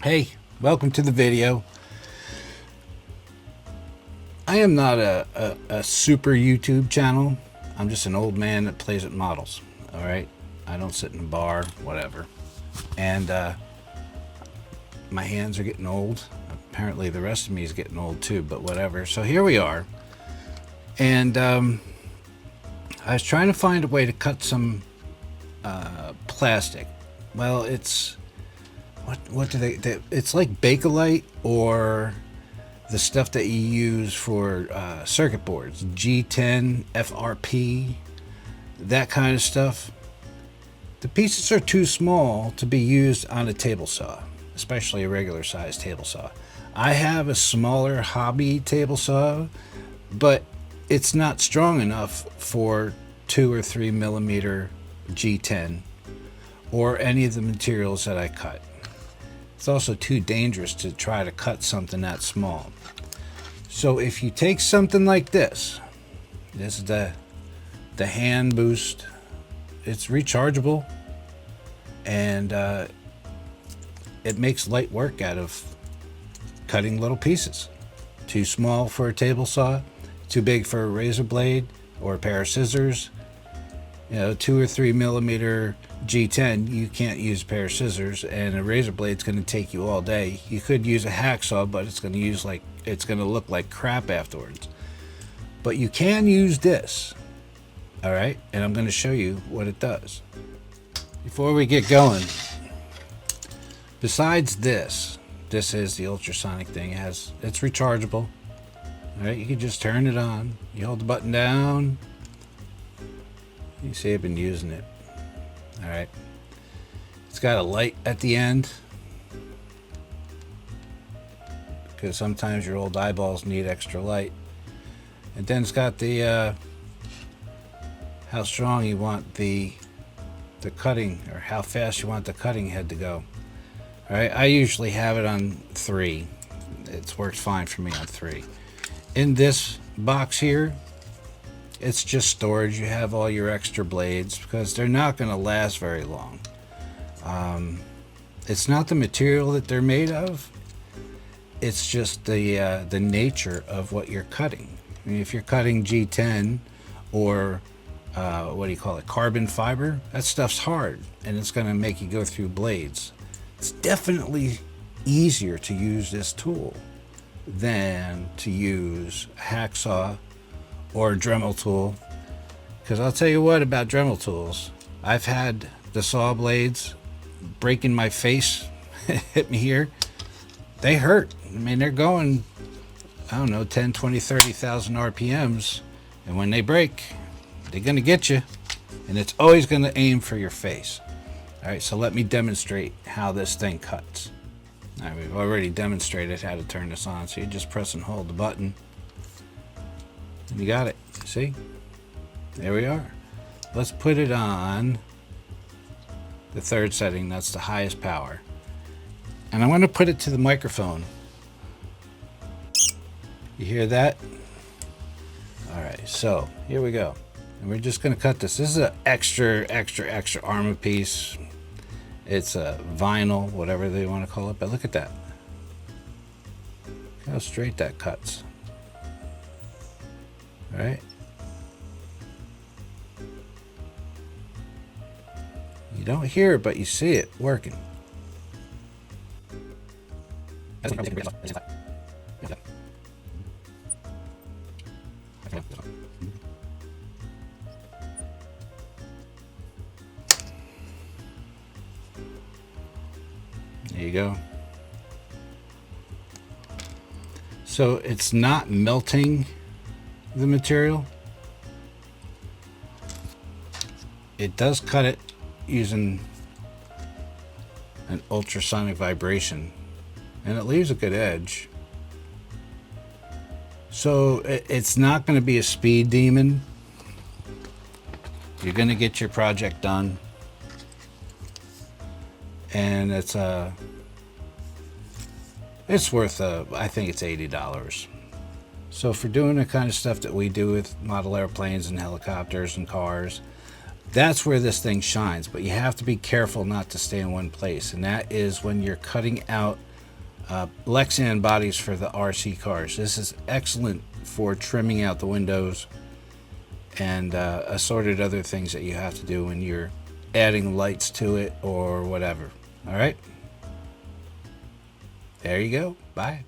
Hey, welcome to the video. I am not a super YouTube channel. I'm just an old man that plays with models. All right, I don't sit in a bar, whatever. And my hands are getting old. Apparently, the rest of me is getting old too. But whatever. So here we are. And I was trying to find a way to cut some plastic. Well, it's what do they? It's like Bakelite or the stuff that you use for circuit boards, G10, FRP, that kind of stuff. The pieces are too small to be used on a table saw, especially a regular size table saw. I have a smaller hobby table saw, but it's not strong enough for 2 or 3 millimeter G10 or any of the materials that I cut. It's also too dangerous to try to cut something that small. So if you take something like this is the Hanboost. It's rechargeable, and it makes light work out of cutting little pieces. Too small for a table saw, too big for a razor blade or a pair of scissors. 2 or 3 millimeter G10, you can't use a pair of scissors, and a razor blade's going to take you all day. You could use a hacksaw, but it's going to look like crap afterwards. But you can use this, all right? And I'm going to show you what it does. Before we get going, besides this is the ultrasonic thing. It's rechargeable. All right, you can just turn it on. You hold the button down. You see I've been using it. All right. It's got a light at the end, because sometimes your old eyeballs need extra light. And then it's got the how strong you want the cutting, or how fast you want the cutting head to go. All right. I usually have it on 3. It's worked fine for me on 3. In this box here, it's just storage. You have all your extra blades because they're not going to last very long. It's not the material that they're made of. It's just the nature of what you're cutting. I mean, if you're cutting G10 or what do you call it, carbon fiber, that stuff's hard and it's going to make you go through blades. It's definitely easier to use this tool than to use a hacksaw or a Dremel tool, because I'll tell you what about Dremel tools. I've had the saw blades breaking my face hit me here. They hurt. I mean, they're going, I don't know, 10, 20, 30,000 RPMs, and when they break, they're going to get you, and it's always going to aim for your face. All right, so let me demonstrate how this thing cuts. All right, we've already demonstrated how to turn this on, so you just press and hold the button. And you got it. See? There we are. Let's put it on the 3rd setting. That's the highest power. And I'm going to put it to the microphone. You hear that? All right, so here we go. And we're just going to cut this. This is an extra armor piece. It's a vinyl, whatever they want to call it. But look at that. Look how straight that cuts. Right? You don't hear it, but you see it working. There you go. So it's not melting the material. It does cut it using an ultrasonic vibration, and it leaves a good edge. So it's not going to be a speed demon. You're going to get your project done, and it's worth I think it's $80. So for doing the kind of stuff that we do with model airplanes and helicopters and cars, that's where this thing shines. But you have to be careful not to stay in one place, and that is when you're cutting out Lexan bodies for the RC cars. This is excellent for trimming out the windows and assorted other things that you have to do when you're adding lights to it or whatever. All right. There you go. Bye.